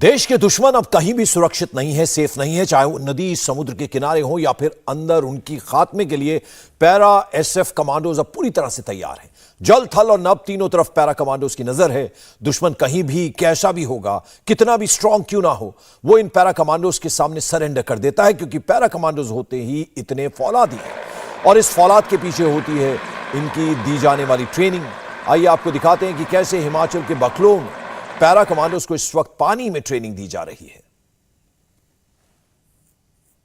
देश के दुश्मन अब कहीं भी सुरक्षित नहीं है, सेफ नहीं है, चाहे वो नदी समुद्र के किनारे हो या फिर अंदर। उनकी खात्मे के लिए पैरा एसएफ कमांडोज अब पूरी तरह से तैयार हैं। जल, थल और नभ तीनों तरफ पैरा कमांडोज की नजर है। दुश्मन कहीं भी कैसा भी होगा, कितना भी स्ट्रांग क्यों ना हो, वो इन पैरा कमांडोज के सामने सरेंडर कर देता है, क्योंकि पैरा कमांडोज होते ही इतने फौलादी हैं और इस फौलाद के पीछे होती है इनकी दी जाने वाली ट्रेनिंग। आइए आपको दिखाते हैं कि कैसे हिमाचल के बकलों में पैरा कमांडोज को इस वक्त पानी में ट्रेनिंग दी जा रही है।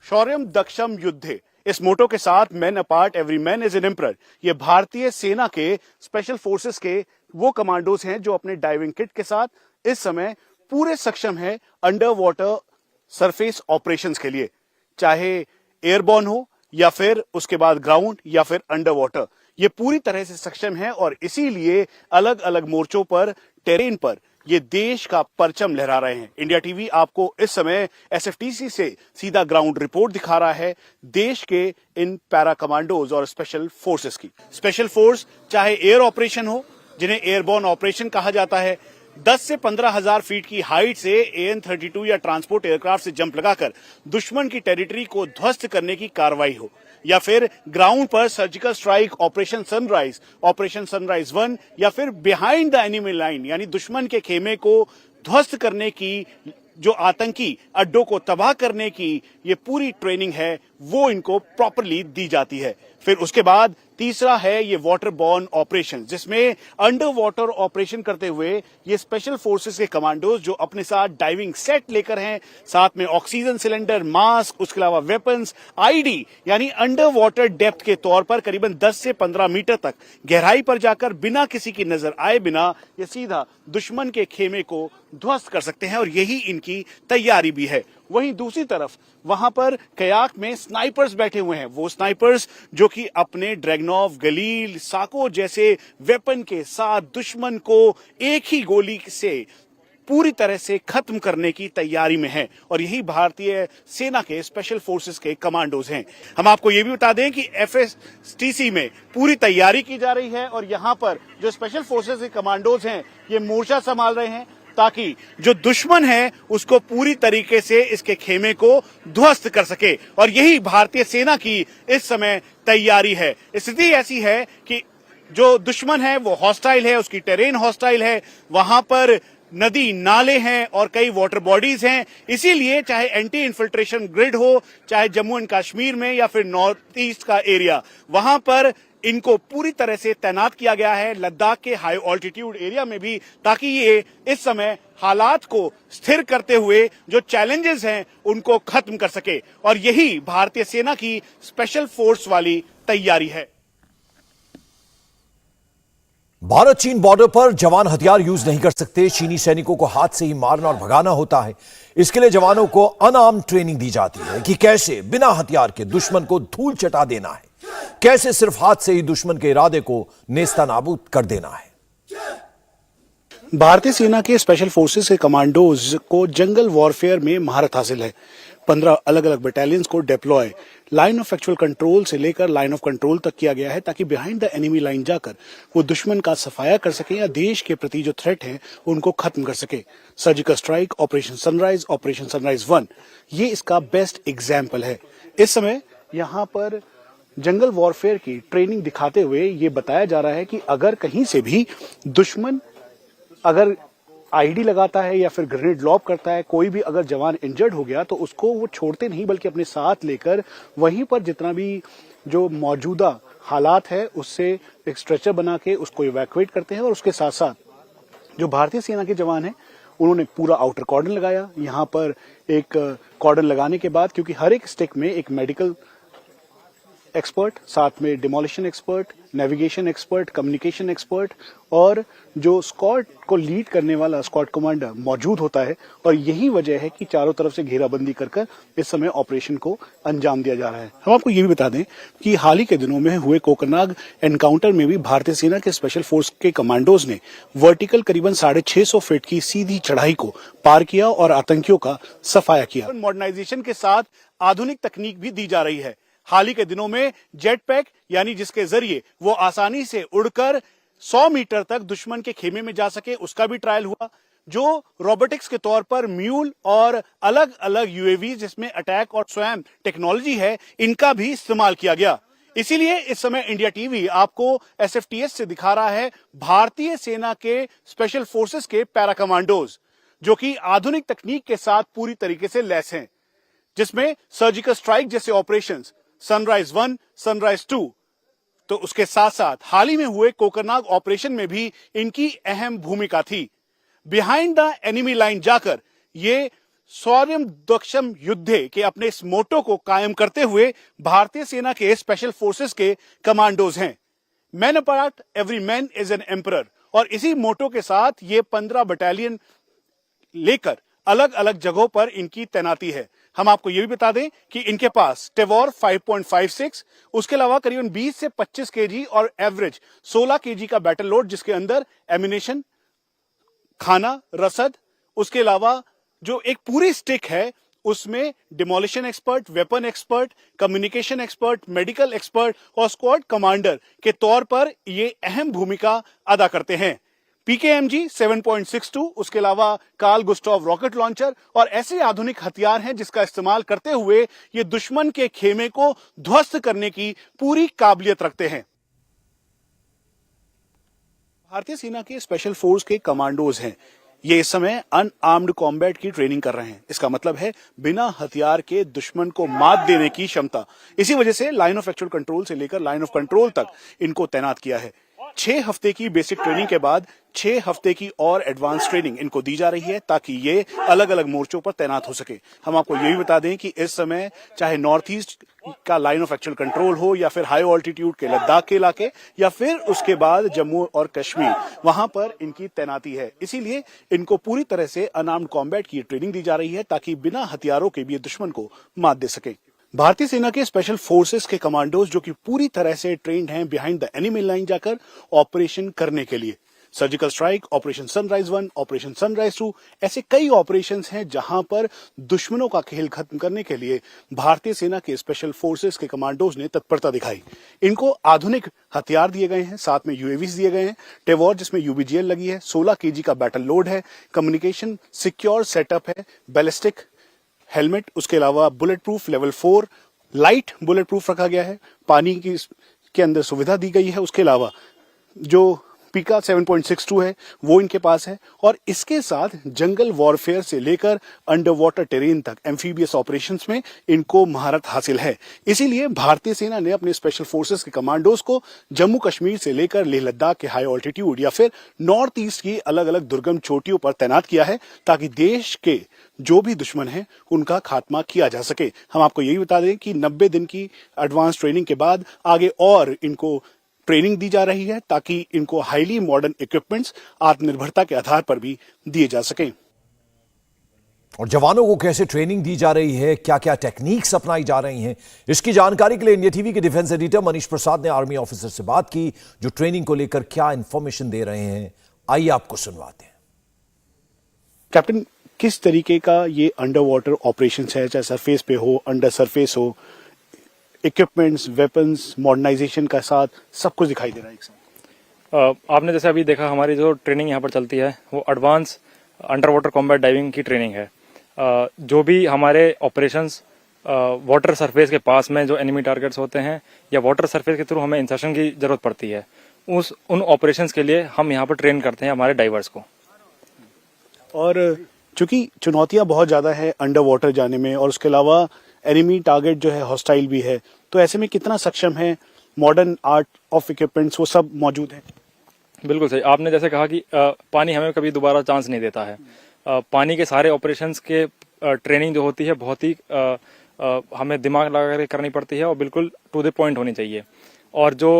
शौर्यम दक्षम युद्धे, इस मोटो के साथ man apart every man is an emperor. ये भारतीय सेना के स्पेशल फोर्सेस के वो कमांडोज हैं जो अपने डाइविंग किट के साथ इस समय पूरे सक्षम हैं अंडर वाटर सरफेस ऑपरेशंस के लिए, चाहे एयरबॉर्न हो या फिर उसके बाद ग्राउंड या फिर अंडर वाटर। ये पूरी तरह से सक्षम है और इसीलिए अलग अलग मोर्चों पर, टेरेन पर ये देश का परचम लहरा रहे हैं। इंडिया टीवी आपको इस समय एसएफटीसी से सीधा ग्राउंड रिपोर्ट दिखा रहा है देश के इन पैरा कमांडोज और स्पेशल फोर्सेस की। स्पेशल फोर्स चाहे एयर ऑपरेशन हो, जिन्हें एयरबॉर्न ऑपरेशन कहा जाता है, 10 से 15,000 फीट की हाइट से AN-32 या ट्रांसपोर्ट एयरक्राफ्ट से जंप लगाकर दुश्मन की टेरिटरी को ध्वस्त करने की कार्रवाई हो, या फिर ग्राउंड पर सर्जिकल स्ट्राइक ऑपरेशन सनराइज 1, या फिर बिहाइंड द एनिमी लाइन यानी दुश्मन के खेमे को ध्वस्त करने की, जो आतंकी अड्डों को तबाह करने की ये पूरी ट्रेनिंग है, वो इनको प्रॉपरली दी जाती है। फिर उसके बाद तीसरा है ये वाटर बॉर्न ऑपरेशन, जिसमें अंडर वाटर ऑपरेशन करते हुए ये स्पेशल फोर्सेस के कमांडोज जो अपने साथ डाइविंग सेट लेकर हैं, साथ में ऑक्सीजन सिलेंडर, मास्क, उसके अलावा वेपन्स, आईडी यानी अंडर वाटर डेप्थ के तौर पर करीबन 10 से 15 मीटर तक गहराई पर जाकर बिना किसी की नजर आए बिना ये सीधा दुश्मन के खेमे को ध्वस्त कर सकते हैं और यही इनकी तैयारी भी है। वहीं दूसरी तरफ वहां पर कयाक में स्नाइपर्स बैठे हुए हैं, वो स्नाइपर्स जो कि अपने ड्रैगनोव, गलील, साको जैसे वेपन के साथ दुश्मन को एक ही गोली से पूरी तरह से खत्म करने की तैयारी में है और यही भारतीय सेना के स्पेशल फोर्सेस के कमांडोज हैं। हम आपको ये भी बता दें कि एफएसटीसी में पूरी तैयारी की जा रही है और यहां पर जो स्पेशल फोर्सेस के कमांडोज हैं ये मोर्चा संभाल रहे हैं ताकि जो दुश्मन है उसको पूरी तरीके से इसके खेमे को ध्वस्त कर सके और यही भारतीय सेना की इस समय तैयारी है। स्थिति ऐसी है कि जो दुश्मन है वो हॉस्टाइल है, उसकी टेरेन हॉस्टाइल है, वहां पर नदी, नाले हैं और कई वाटर बॉडीज हैं। इसीलिए चाहे एंटी इन्फिल्ट्रेशन ग्रिड हो, चाहे जम्मू एंड कश्मीर में या फिर नॉर्थ ईस्ट का एरिया, वहां पर इनको पूरी तरह से तैनात किया गया है, लद्दाख के हाई ऑल्टीट्यूड एरिया में भी, ताकि ये इस समय हालात को स्थिर करते हुए जो चैलेंजेस हैं उनको खत्म कर सके और यही भारतीय सेना की स्पेशल फोर्स वाली तैयारी है। भारत चीन बॉर्डर पर जवान हथियार यूज नहीं कर सकते। चीनी सैनिकों को हाथ से ही मारना और भगाना होता है। इसके लिए जवानों को अनआर्म्ड ट्रेनिंग दी जाती है कि कैसे बिना हथियार के दुश्मन को धूल चटा देना है, कैसे सिर्फ हाथ से ही दुश्मन के इरादे को नेस्तनाबूद कर देना है। भारतीय सेना के स्पेशल फोर्सेस के कमांडोज को जंगल वॉरफेयर में महारत हासिल है। 15 अलग अलग बटालियंस को deploy line of actual control से लेकर लाइन ऑफ कंट्रोल तक किया गया है ताकि बिहाइंड द एनिमी लाइन जाकर वो दुश्मन का सफाया कर सके या देश के प्रति जो थ्रेट है उनको खत्म कर सके। सर्जिकल स्ट्राइक, ऑपरेशन सनराइज 1 ये इसका बेस्ट एग्जाम्पल है। इस समय यहाँ पर जंगल वॉरफेयर की ट्रेनिंग दिखाते हुए ये बताया जा रहा है कि अगर कहीं से भी दुश्मन अगर आईडी लगाता है या फिर ग्रेनेड लॉब करता है, कोई भी अगर जवान इंजर्ड हो गया तो उसको वो छोड़ते नहीं बल्कि अपने साथ लेकर वहीं पर जितना भी जो मौजूदा हालात है उससे एक स्ट्रेचर बना के उसको इवैक्यूएट करते हैं और उसके साथ साथ जो भारतीय सेना के जवान हैं उन्होंने पूरा आउटर कॉर्डन लगाया। यहाँ पर एक कॉर्डन लगाने के बाद, क्योंकि हर एक स्टिक में एक मेडिकल एक्सपर्ट, साथ में demolition expert, navigation expert, communication expert और जो स्क्वाड को लीड करने वाला स्क्वाड कमांडर मौजूद होता है और यही वजह है कि चारों तरफ से घेराबंदी कर इस समय ऑपरेशन को अंजाम दिया जा रहा है। हम आपको ये भी बता दें कि हाल ही के दिनों में हुए कोकरनाग एनकाउंटर में भी भारतीय सेना के स्पेशल फोर्स के कमांडोज ने वर्टिकल करीबन 650 फीट की सीधी चढ़ाई को पार किया और आतंकियों का सफाया किया। मॉडर्नाइजेशन के साथ आधुनिक तकनीक भी दी जा रही है। हाल ही के दिनों में जेट पैक यानी जिसके जरिए वो आसानी से उड़कर 100 मीटर तक दुश्मन के खेमे में जा सके, उसका भी ट्रायल हुआ। जो रोबोटिक्स के तौर पर म्यूल और अलग अलग यूएवी जिसमें अटैक और स्वयं टेक्नोलॉजी है, इनका भी इस्तेमाल किया गया। इसीलिए इस समय इंडिया टीवी आपको एसएफटीएस से दिखा रहा है भारतीय सेना के स्पेशल फोर्सेस के पैरा कमांडोज, जो कि आधुनिक तकनीक के साथ पूरी तरीके से लैस हैं, जिसमें सर्जिकल स्ट्राइक जैसे ऑपरेशंस, सनराइज 1, सनराइज 2, तो उसके साथ साथ हाल ही में हुए कोकरनाग ऑपरेशन में भी इनकी अहम भूमिका थी। बिहाइंड द एनिमी लाइन जाकर ये शौर्य दक्षम युद्धे के अपने इस मोटो को कायम करते हुए भारतीय सेना के स्पेशल फोर्सेस के कमांडोज हैं। Man apart every man is an emperor, और इसी मोटो के साथ ये 15 बटालियन लेकर अलग अलग जगहों पर इनकी तैनाती है। हम आपको यह भी बता दें कि इनके पास टेवॉर 5.56, उसके अलावा करीबन 20 से 25 केजी और एवरेज 16 केजी का बैटल लोड, जिसके अंदर एमिनेशन, खाना, रसद, उसके अलावा जो एक पूरी स्टिक है उसमें demolition expert, weapon expert, communication expert, medical expert और स्क्वाड कमांडर के तौर पर ये अहम भूमिका अदा करते हैं। पीकेएमजी 7.62, उसके अलावा कार्ल गुस्टाव रॉकेट लॉन्चर और ऐसे आधुनिक हथियार हैं जिसका इस्तेमाल करते हुए ये दुश्मन के खेमे को ध्वस्त करने की पूरी काबिलियत रखते हैं। भारतीय सेना के स्पेशल फोर्स के कमांडोज हैं, ये इस समय अनआर्म्ड कॉम्बैट की ट्रेनिंग कर रहे हैं। इसका मतलब है बिना हथियार के दुश्मन को मात देने की क्षमता। इसी वजह से लाइन ऑफ एक्चुअल कंट्रोल से लेकर लाइन ऑफ कंट्रोल तक इनको तैनात किया है। 6 हफ्ते की बेसिक ट्रेनिंग के बाद 6 हफ्ते की और एडवांस ट्रेनिंग इनको दी जा रही है ताकि ये अलग अलग मोर्चों पर तैनात हो सके। हम आपको ये भी बता दें कि इस समय चाहे नॉर्थ ईस्ट का लाइन ऑफ एक्चुअल कंट्रोल हो या फिर हाई ऑल्टीट्यूड के लद्दाख के इलाके या फिर उसके बाद जम्मू और कश्मीर, वहां पर इनकी तैनाती है। इसीलिए इनको पूरी तरह से अनआर्म्ड कॉम्बैट की ट्रेनिंग दी जा रही है ताकि बिना हथियारों के भी ये दुश्मन को मात दे सके। भारतीय सेना के स्पेशल फोर्सेस के कमांडोज जो कि पूरी तरह से ट्रेंड हैं बिहाइंड द एनिमी लाइन जाकर ऑपरेशन करने के लिए। Surgical strike, operation sunrise 1, operation sunrise 2, ऐसे कई ऑपरेशंस हैं जहां पर दुश्मनों का खेल खत्म करने के लिए भारतीय सेना के स्पेशल फोर्सेस के कमांडोज ने तत्परता दिखाई। इनको आधुनिक हथियार दिए गए हैं, साथ में यूएवीज दिए गए हैं, टेवॉर जिसमें यूबीजीएल लगी है, 16 केजी का बैटल लोड है, कम्युनिकेशन सिक्योर सेटअप है, बैलिस्टिक हेलमेट, उसके अलावा bullet proof level 4 light bullet proof रखा गया है, पानी की के अंदर सुविधा दी गई है। उसके अलावा जो पीका 7.62 है वो इनके पास है, और इसके साथ जंगल वॉरफेयर से लेकर अंडर वाटर टेरेन तक एम्फीबियस ऑपरेशंस में इनको महारत हासिल है। इसीलिए भारतीय सेना ने अपने स्पेशल फोर्सेस के कमांडोज को जम्मू कश्मीर से लेकर लेह लद्दाख के हाई ऑल्टीट्यूड या फिर नॉर्थ ईस्ट की अलग अलग दुर्गम चोटियों पर तैनात किया है ताकि देश के जो भी दुश्मन हैं उनका खात्मा किया जा सके। हम आपको यही बता दें कि 90 दिन की एडवांस ट्रेनिंग के बाद आगे और इनको ट्रेनिंग दी जा रही है ताकि इनको हाईली मॉडर्न इक्विपमेंट्स आत्मनिर्भरता के आधार पर भी दिए जा सकें। और जवानों को कैसे ट्रेनिंग दी जा रही है, क्या क्या टेक्निक्स अपनाई जा रही हैं, इसकी जानकारी के लिए इंडिया टीवी के डिफेंस एडिटर मनीष प्रसाद ने आर्मी ऑफिसर से बात की जो ट्रेनिंग को लेकर क्या इंफॉर्मेशन दे रहे हैं। आइए आपको सुनवाते हैं। कैप्टन, किस तरीके का ये अंडर वाटर ऑपरेशन है, चाहे सरफेस पे हो, अंडर सरफेस हो, इक्विपमेंट्स, वेपन्स, मॉडर्नाइजेशन का साथ सब कुछ दिखाई दे रहा है एक साथ। आपने जैसे अभी देखा हमारी जो ट्रेनिंग यहाँ पर चलती है वो advance under water combat diving की ट्रेनिंग है। जो भी हमारे ऑपरेशंस वाटर सरफेस के पास में जो एनिमी टारगेट्स होते हैं या वाटर सरफेस के थ्रू हमें इंसर्शन की जरूरत पड़ती है, उन ऑपरेशंस के लिए हम यहाँ पर ट्रेन करते हैं हमारे डाइवर्स को। और चूंकि चुनौतियां बहुत ज्यादा है अंडर वाटर जाने में, और उसके अलावा एनिमी टारगेट जो है हॉस्टाइल भी है, तो ऐसे में कितना सक्षम है, मॉडर्न आर्ट ऑफ इक्विपमेंट्स वो सब मौजूद है? बिल्कुल सही, आपने जैसे कहा कि पानी हमें कभी दोबारा चांस नहीं देता है। पानी के सारे ऑपरेशंस के ट्रेनिंग जो होती है बहुत ही हमें दिमाग लगा कर करनी पड़ती है और बिल्कुल टू द पॉइंट होनी चाहिए। और जो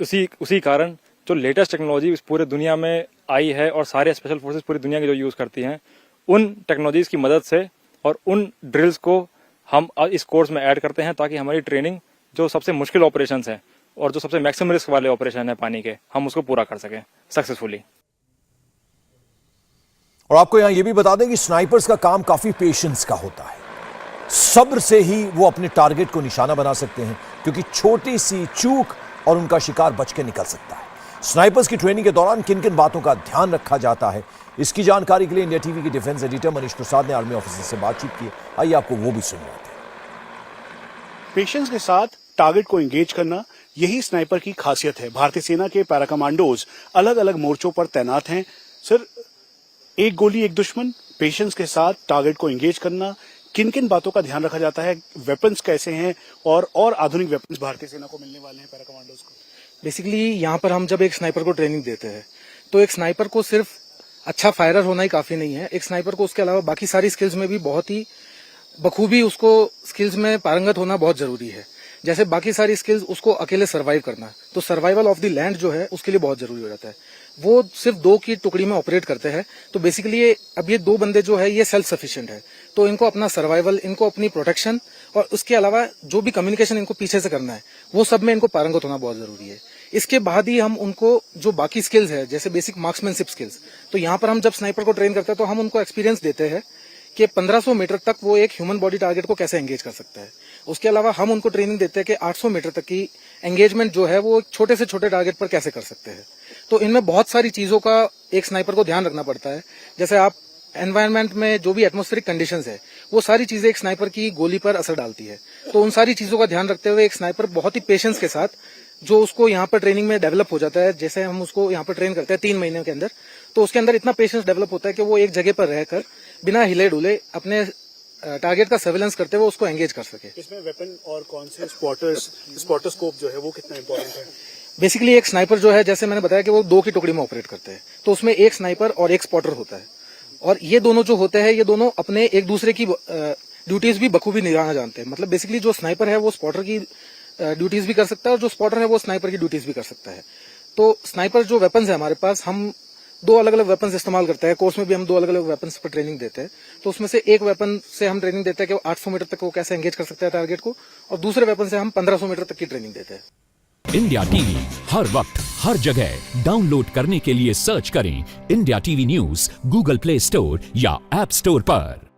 उसी कारण जो लेटेस्ट टेक्नोलॉजी इस पूरे दुनिया में आई है और सारे स्पेशल फोर्सेस पूरी दुनिया की जो यूज करती हैं, उन टेक्नोलॉजीज की मदद से और उन ड्रिल्स को हम इस कोर्स में ऐड करते हैं ताकि हमारी ट्रेनिंग जो सबसे मुश्किल ऑपरेशंस हैं और जो सबसे मैक्सिमम रिस्क वाले ऑपरेशन है पानी के, हम उसको पूरा कर सकें सक्सेसफुली। और आपको यहां यह भी बता दें कि स्नाइपर्स का काम काफी पेशेंस का होता है। सब्र से ही वो अपने टारगेट को निशाना बना सकते हैं, क्योंकि छोटी सी चूक और उनका शिकार बच के निकल सकता है। स्नाइपर्स की ट्रेनिंग के दौरान किन किन बातों का ध्यान रखा जाता है, इसकी जानकारी के लिए इंडिया टीवी के डिफेंस एडिटर मनीष प्रसाद ने आर्मी ऑफिसर से बातचीत की। आइए आपको वो भी सुनवाते हैं। पेशेंस के साथ टारगेट को एंगेज करना, यही स्नाइपर की खासियत है। भारतीय सेना के पैरा कमांडोज अलग अलग मोर्चों पर तैनात हैं। सर, एक गोली एक दुश्मन, पेशेंस के साथ टारगेट को एंगेज करना, किन किन बातों का ध्यान रखा जाता है, वेपन्स कैसे हैं और आधुनिक वेपन्स भारतीय सेना को मिलने वाले हैं पैरा कमांडोज को? बेसिकली यहाँ पर हम जब एक स्नाइपर को ट्रेनिंग देते हैं तो एक स्नाइपर को सिर्फ अच्छा फायरर होना ही काफी नहीं है। एक स्नाइपर को उसके अलावा बाकी सारी स्किल्स में भी बहुत ही बखूबी उसको स्किल्स में पारंगत होना बहुत जरूरी है। जैसे बाकी सारी स्किल्स उसको अकेले सर्वाइव करना, तो सर्वाइवल ऑफ द लैंड जो है उसके लिए बहुत जरूरी हो जाता है। वो सिर्फ 2 की टुकड़ी में ऑपरेट करते हैं, तो बेसिकली अब ये 2 बंदे जो है ये सेल्फ सफिशिएंट है, तो इनको अपना सर्वाइवल, इनको अपनी प्रोटेक्शन और उसके अलावा जो भी कम्युनिकेशन इनको पीछे से करना है वो सब में इनको पारंगत होना बहुत जरूरी है। इसके बाद ही हम उनको जो बाकी स्किल्स है जैसे बेसिक मार्क्समैनशिप स्किल्स, तो यहाँ पर हम जब स्नाइपर को ट्रेन करते हैं तो हम उनको एक्सपीरियंस देते हैं कि 1500 मीटर तक वो एक ह्यूमन बॉडी टारगेट को कैसे एंगेज कर सकता है। उसके अलावा हम उनको ट्रेनिंग देते हैं कि 800 मीटर तक की एंगेजमेंट जो है वो छोटे से छोटे टारगेट पर कैसे कर सकते हैं। तो इनमें बहुत सारी चीजों का एक स्नाइपर को ध्यान रखना पड़ता है। जैसे आप एनवायरनमेंट में जो भी एटमॉस्फेरिक कंडीशंस है वो सारी चीजें एक स्नाइपर की गोली पर असर डालती है। तो उन सारी चीजों का ध्यान रखते हुए एक स्नाइपर बहुत ही पेशेंस के साथ जो उसको यहाँ पर ट्रेनिंग में डेवलप हो जाता है, जैसे हम उसको यहाँ पर ट्रेन करते हैं 3 महीने के अंदर, तो उसके अंदर इतना पेशेंस डेवलप होता है कि वो एक जगह पर रहकर बिना हिले डुले अपने टारगेट का सर्वेलेंस करते हुए उसको एंगेज कर सके। इसमें वेपन और कौन से स्पॉटरस्कोप जो है वो कितना इंपॉर्टेंट है? बेसिकली एक स्नाइपर जो है, जैसे मैंने बताया कि वो 2 की टुकड़ी में ऑपरेट करते हैं, तो उसमें एक स्नाइपर और एक स्पॉटर होता है, और ये दोनों जो होते हैं ये दोनों अपने एक दूसरे की ड्यूटीज भी बखूबी निभाना जानते हैं। मतलब बेसिकली जो स्नाइपर है वो स्पॉटर की ड्यूटीज भी कर सकता है और जो स्पॉटर है वो स्नाइपर की ड्यूटीज भी कर सकता है। तो स्नाइपर जो वेपन्स है हमारे पास, हम 2 अलग अलग वेपन्स इस्तेमाल करते हैं। कोर्स में भी हम 2 अलग अलग वेपन्स पर ट्रेनिंग देते हैं। तो उसमें से एक वेपन से हम ट्रेनिंग देते हैं कि वो 800 मीटर तक वो कैसे एंगेज कर सकता है टारगेट को, और दूसरे वेपन से हम 1500 मीटर तक की ट्रेनिंग देते हैं। इंडिया टीवी हर वक्त हर जगह डाउनलोड करने के लिए सर्च करें India TV news Google play store या ऐप स्टोर पर।